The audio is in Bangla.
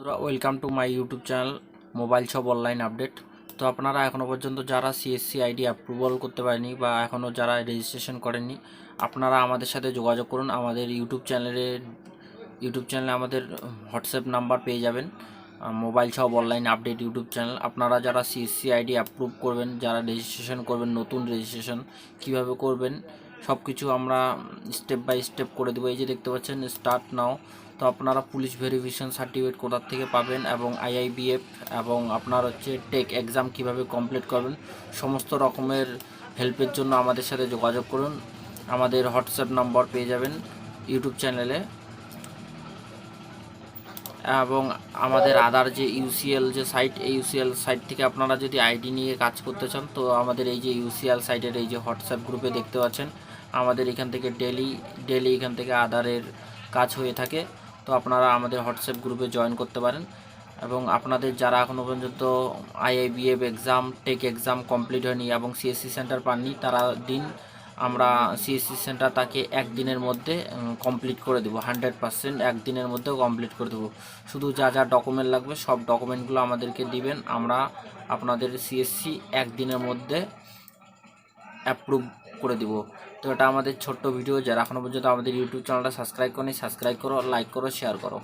বন্ধুরা welcome to my YouTube channel mobile shop online update. তো আপনারা এখনও পর্যন্ত যারা সিএসসি আইডি অ্যাপ্রুভাল করতে পারেনি বা এখনও যারা রেজিস্ট্রেশন করেননি, আপনারা আমাদের সাথে যোগাযোগ করুন। আমাদের ইউটিউব চ্যানেলে আমাদের হোয়াটসঅ্যাপ নাম্বার পেয়ে যাবেন। Mobile shop online update YouTube channel. আপনারা যারা সিএসসি আইডি অ্যাপ্রুভ করবেন, যারা রেজিস্ট্রেশন করবেন, নতুন রেজিস্ট্রেশন কীভাবে করবেন সব কিছু আমরা স্টেপ বাই স্টেপ করে দেবো। এই যে দেখতে পাচ্ছেন স্টার্ট নাও। তো আপনারা পুলিশ ভেরিফিকেশন সার্টিফিকেট কোথার থেকে পাবেন এবং আইআইবিএফ এবং আপনার টেক এক্সাম কিভাবে কমপ্লিট করবেন, সমস্ত রকমের হেল্পের জন্য আমাদের সাথে যোগাযোগ করুন। আমাদের হোয়াটসঅ্যাপ নাম্বার পেয়ে যাবেন ইউটিউব চ্যানেলে। এবং আমাদের আদার যে ইউসিএল যে সাইট, এই ইউসিএল সাইট থেকে আপনারা যদি আইডি নিয়ে কাজ করতে চান, তো আমাদের এই যে ইউসিএল সাইটের এই যে হোয়াটসঅ্যাপ গ্রুপে দেখতে পাচ্ছেন, আমাদের এখান থেকে ডেলি এখান থেকে আদারের কাজ হয়ে থাকে। তো আপনারা আমাদের হোয়াটসঅ্যাপ গ্রুপে জয়েন করতে পারেন। এবং আপনাদের যারা এখনও পর্যন্ত IIBF exam, tech exam complete হয়নি এবং সিএসসি সেন্টার পাননি, তারা আমরা সিএসসি সেন্টার তাকে একদিনের মধ্যে কমপ্লিট করে দেবো। 100% একদিনের মধ্যেও কমপ্লিট করে দেবো। শুধু যা যা ডকুমেন্ট লাগবে সব ডকুমেন্টগুলো আমাদেরকে দিবেন, আমরা আপনাদের সিএসসি একদিনের মধ্যে অ্যাপ্রুভ করে দিব। তো এটা আমাদের ছোট্ট ভিডিও। যারা এখনও পর্যন্ত আমাদের ইউটিউব চ্যানেলটা সাবস্ক্রাইব করো, লাইক করো, শেয়ার করো।